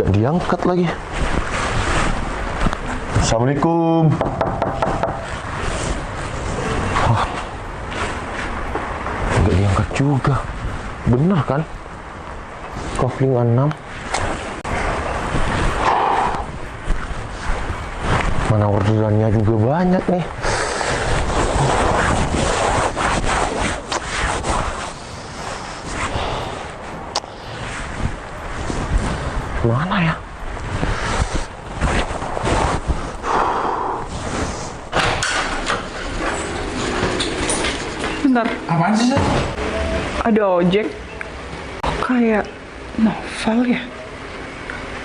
Gak diangkat lagi. Assalamualaikum. Gak diangkat juga. Bener kan? Kofling 6. Mana orderannya juga banyak nih. Mana ya? Bentar, Apaan sih, Sat? ada ojek. Kok kayak novel ya?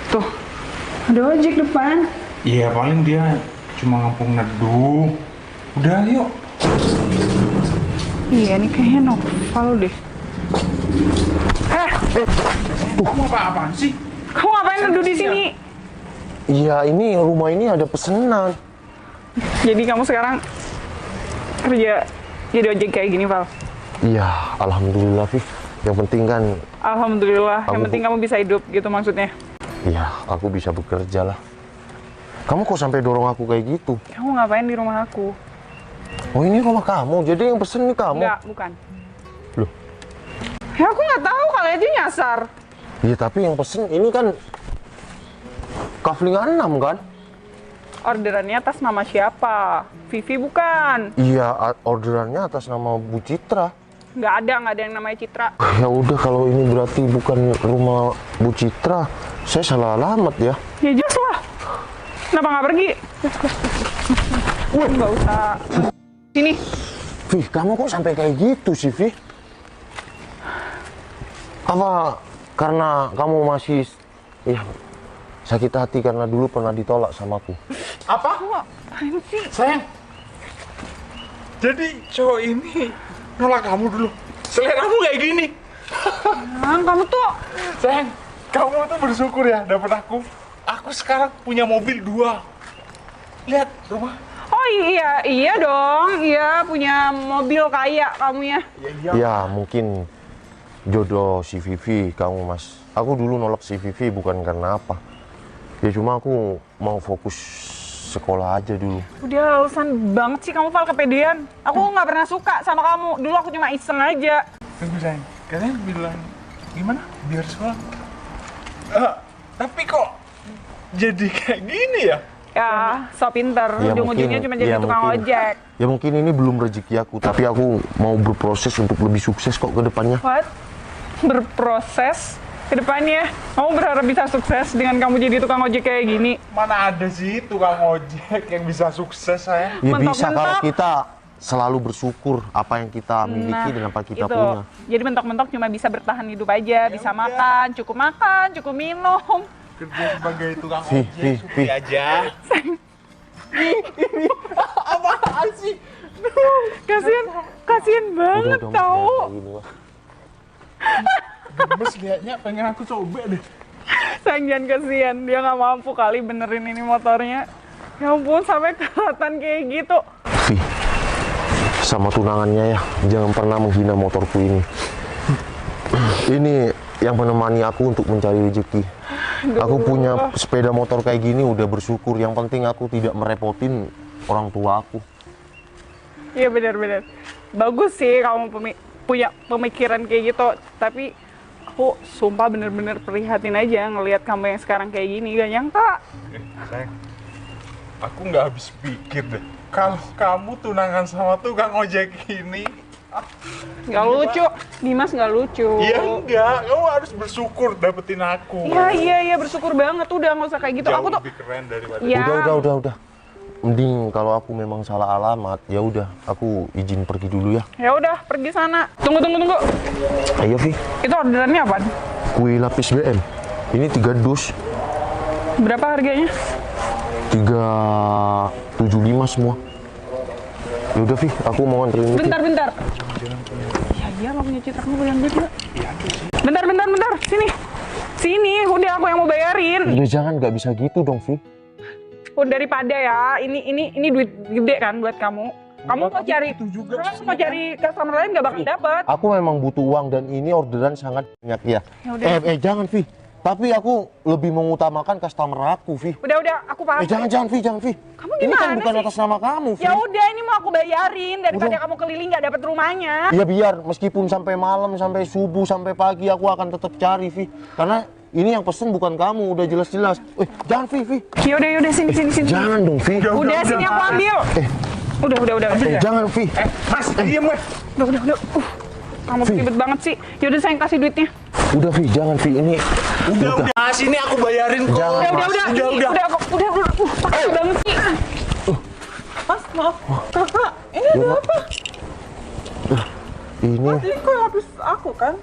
Tuh, ada ojek depan. Iya, paling dia cuma ngampung neduh. Udah, yuk. Iya, ini kayaknya novel deh. Kamu apa-apaan sih? Kamu ngapain duduk di sini? Iya, ini rumah ini ada pesanan. Jadi kamu sekarang kerja jadi ojek kayak gini, Val? Iya, alhamdulillah, Fi. Yang penting kan, Alhamdulillah, yang penting kamu bisa hidup gitu maksudnya. iya, aku bisa bekerja lah. Kamu kok sampai dorong aku kayak gitu? Kamu ngapain di rumah aku? Oh, ini rumah kamu, jadi yang pesen nih kamu? Enggak, bukan. Loh? Ya aku nggak tahu, kali aja nyasar. Iya, tapi yang pesen ini kan kafling 6 kan? Orderannya atas nama siapa? Vivi bukan? Iya, orderannya atas nama Bu Citra. Nggak ada yang namanya Citra. Ya udah, kalau ini berarti bukan rumah Bu Citra, saya salah alamat ya. Ya jelas lah. Kenapa nggak pergi? Nggak usah. Sini. Vih, kamu kok sampai kayak gitu sih, Vih? Apa karena kamu masih ya sakit hati karena dulu pernah ditolak sama aku? Apa? Apaan sih? Sayang. Jadi cowok ini nolak kamu dulu. Seleramu kayak gini. Kamu tuh Sayang, kamu tuh bersyukur ya dapet aku. Aku sekarang punya mobil 2. Lihat rumah. oh iya dong, iya punya mobil kaya kamu ya. Iya. Ya mungkin jodoh si Vivi kamu, Mas. Aku dulu nolak si Vivi bukan karena apa. Ya cuma aku mau fokus sekolah aja dulu. Udah alasan banget sih kamu, Val, kepedean. Aku nggak pernah suka sama kamu. Dulu aku cuma iseng aja. Tunggu, sayang. Kalian bilang gimana? Biar sekolah. Tapi kok jadi kayak gini ya? Ya, so pinter. Ya, Ujung-ujungnya cuma jadi tukang ojek. Ya mungkin ini belum rezeki aku, tapi aku mau berproses untuk lebih sukses kok ke depannya. What? Berproses ke depannya? Kamu berharap bisa sukses dengan kamu jadi tukang ojek kayak gini? Mana ada sih tukang ojek yang bisa sukses, sayang? Ya bisa Mentok-mentok. kalau kita selalu bersyukur apa yang kita miliki dan apa kita punya. Jadi mentok-mentok cuma bisa bertahan hidup aja, bisa makan, cukup minum. Kerja sebagai tukang Vih, ojek, Vih. aja. Apaan sih? Kasian banget Mas, tau. jangan kayak gini, Mas. Gemes liatnya, pengen aku coba deh. Sayang, jangan kasihan, dia nggak mampu kali benerin ini motornya. Ya ampun, sampai kelihatan kayak gitu. Vih, sama tunangannya ya, jangan pernah menghina motorku ini. Ini yang menemani aku untuk mencari rezeki. Aku punya sepeda motor kayak gini udah bersyukur. Yang penting aku tidak merepotin orang tua aku. Iya benar-benar. Bagus sih kamu punya pemikiran kayak gitu. Tapi aku sumpah bener-bener prihatin aja ngelihat kamu yang sekarang kayak gini. Gak nyangka. Sayang, aku nggak habis pikir deh. Kalau kamu tunangan sama tukang ojek ini, Gak lucu. Dimas gak lucu. ya enggak, kamu harus bersyukur dapetin aku. Iya bersyukur banget. Udah nggak usah kayak gitu. Jauh Aku tuh lebih keren daripada ya. Udah. Mending kalau aku memang salah alamat, ya udah, aku izin pergi dulu ya. Ya udah pergi sana. Tunggu. Ayo, Vi. Itu orderannya apaan? Kue lapis BM. Ini 3 dus, Berapa harganya? 375 semua. Ya udah, Vi, aku mau nganterin itu. Bentar. Iya lo punya Citra, kamu boleh ambil nggak? Bentar. Sini. Udah aku yang mau bayarin. Ya jangan, nggak bisa gitu dong, Vi. Daripada ya, ini duit gede kan buat kamu. Kamu mau cari itu juga. Terus mau cari customer lain nggak bakal dapat. Aku memang butuh uang dan ini orderan sangat banyak ya. Ya udah. Jangan, Vi. Tapi aku lebih mengutamakan customer aku, Vi. Udah, aku paham. Jangan, Vi, jangan, Vi. Kamu Ini kan gimana bukan sih? atas nama kamu, Vi. Ya udah, ini mau aku bayarin daripada Udah. kamu keliling nggak dapat rumahnya. Ya biar meskipun sampai malam, sampai subuh, sampai pagi aku akan tetap cari, Vi. Karena ini yang pesen bukan kamu, udah jelas-jelas. Jangan, Vi. Yaudah, sini. Jangan dong, Vi. Udah, sini aku ambil. Udah. Jangan, Vi. Mas, diam Mas. Udah. Kamu ribet banget sih. Yaudah, saya kasih duitnya. Udah, Vi, jangan, Vi. Ini Udah. Sini aku bayarin kok. Jangan, Udah. Paksa banget sih. Mas, maaf. Kakak, ini ada apa? Ini Ini kue lapis aku kan?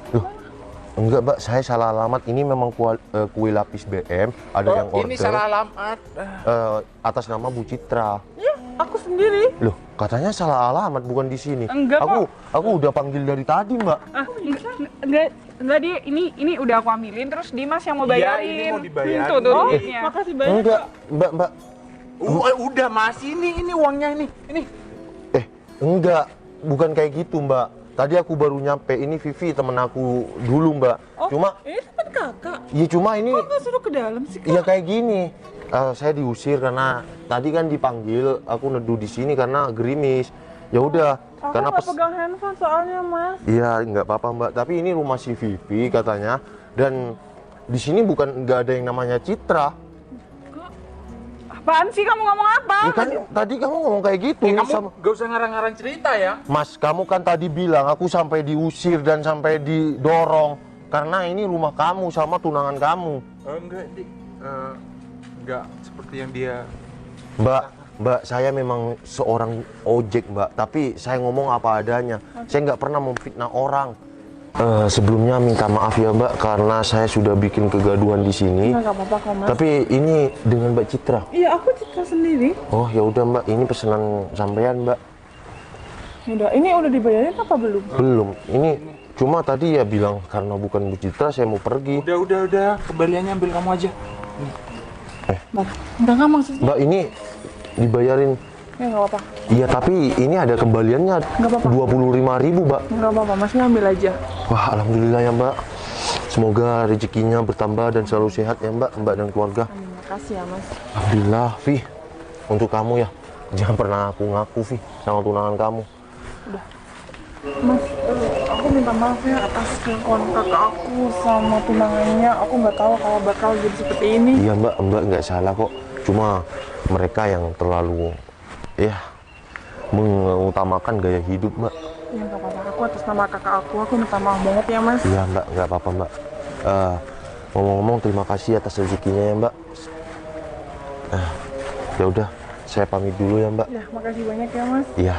enggak, Mbak. Saya salah alamat. Ini memang kue lapis BM. Ada yang order. Ini salah alamat. Atas nama Bu Citra. Iya, aku sendiri. Loh, katanya salah alamat, bukan di sini. Enggak Aku udah panggil dari tadi, Mbak. Enggak, dia ini udah aku ambilin, terus Dimas yang mau Iya, bayarin. ini mau dibayarin. Tuh, Oh, duitnya. makasih banyak. Enggak, Mbak. Udah Mas, ini uangnya ini. Enggak, bukan kayak gitu, Mbak. Tadi aku baru nyampe. Ini Vivi temen aku dulu, Mbak. Oh, Cuma, ini tempat kakak. ya cuma ini, Kok nggak suruh ke dalam sih, Kak? ya kayak gini. Saya diusir karena tadi kan dipanggil. Aku neduh di sini karena gerimis. Ya udah, Aku karena nggak pegang handphone soalnya, Mas. Iya, nggak apa-apa, Mbak. Tapi ini rumah si Vivi katanya. Dan di sini nggak ada yang namanya Citra. Apaan sih kamu ngomong apa? Ya kan tadi kamu ngomong kayak gitu. Ini Kamu gak usah ngarang-ngarang cerita ya. Mas, kamu kan tadi bilang aku sampai diusir dan sampai didorong karena ini rumah kamu sama tunangan kamu. Enggak seperti yang dia. Mbak, saya memang seorang ojek, Mbak. Tapi saya ngomong apa adanya. Saya nggak pernah memfitnah orang. Sebelumnya minta maaf ya, Mbak, karena saya sudah bikin kegaduhan di sini. Nggak apa-apa kok, Mas. Tapi ini dengan Mbak Citra. Iya, aku Citra sendiri. Oh ya udah, Mbak, ini pesanan sampean, Mbak. Udah, ini udah dibayarin apa belum? Belum. Ini cuma tadi ya bilang karena bukan Bu Citra saya mau pergi. Udah. Kembaliannya ambil kamu aja. Mas, enggak maksudnya. Mbak, ini dibayarin. Ya nggak apa-apa. Iya, tapi ini ada kembaliannya Nggak apa-apa. 25.000, Mbak. Nggak apa-apa, Mas ngambil aja. Wah, alhamdulillah ya, Mbak. Semoga rezekinya bertambah dan selalu sehat ya, Mbak dan keluarga. Terima kasih ya, Mas. Alhamdulillah, Vi. Untuk kamu ya. Jangan pernah aku ngaku, Vi, sama tunangan kamu. Mas, aku minta maaf ya atas kelakuan kakak aku sama tunangannya. Aku nggak tahu kalau bakal jadi seperti ini. Iya, Mbak nggak salah kok. Cuma mereka yang terlalu ya mengutamakan gaya hidup, Mbak. Ya nggak apa-apa, aku atas nama kakak aku minta maaf banget ya, Mas. Iya, Mbak, nggak apa-apa, Mbak. Ngomong-ngomong, terima kasih atas rezekinya ya, Mbak. Ya udah, saya pamit dulu ya, Mbak. Ya, makasih banyak ya, Mas. Iya.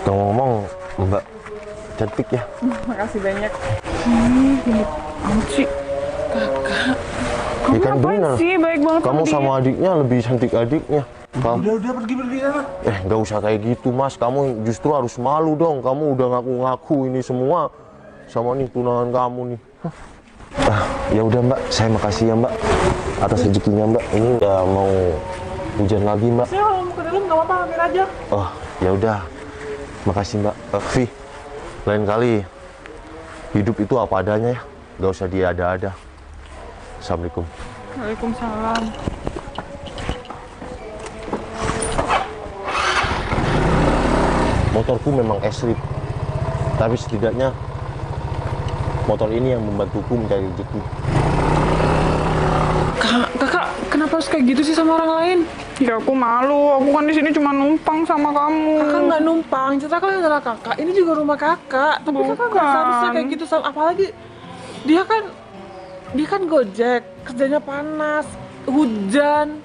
Ngomong-ngomong, Mbak cantik ya. Makasih banyak. Gini amat sih. Ya kan Ngapain bener. sih baik banget Kamu dia? sama adiknya lebih cantik adiknya. Kamu, Udah pergi sana. nggak usah kayak gitu, Mas. Kamu justru harus malu dong. Kamu udah ngaku-ngaku ini semua sama nih tunangan kamu nih. Ya udah, Mbak. Saya makasih ya, Mbak, atas rezekinya, Mbak. Ini udah mau hujan lagi, Mbak. Saya kalau mau ke dalam nggak apa-apa, ambil aja. Oh, ya udah. Makasih, Mbak. Vi, lain kali hidup itu apa adanya ya. Nggak usah diada-ada. Assalamualaikum. Waalaikumsalam. Motorku memang esrit, tapi setidaknya motor ini yang membantuku mencari rezeki. Kakak, kenapa harus kayak gitu sih sama orang lain? Ya aku malu, aku kan di sini cuma numpang sama kamu. Kakak nggak numpang, Citra kan adalah kakak. Ini juga rumah kakak. Tapi kakak nggak Bukan. seharusnya kayak gitu sama. Apalagi dia kan gojek, kerjanya panas, hujan.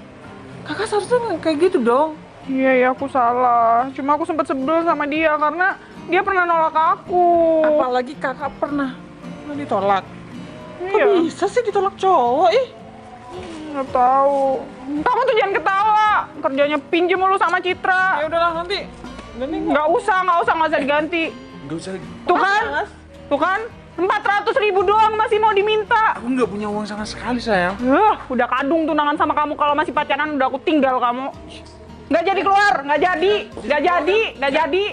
Kakak seharusnya nggak kayak gitu dong. Iya, ya aku salah. Cuma aku sempat sebel sama dia karena dia pernah nolak aku. Apalagi kakak pernah ditolak. Kok Iya, bisa sih ditolak cowok? Ih, nggak tahu. Kamu tuh jangan ketawa. Kerjanya pinjem mulu sama ya Citra. udahlah nanti. Nggak usah diganti. Nggak usah. Tuh kan, tuh kan, 400.000 doang masih mau diminta. Aku nggak punya uang sama sekali, sayang. Udah kadung tunangan sama kamu. Kalau masih pacaran udah aku tinggal kamu. Nggak jadi keluar, nggak jadi.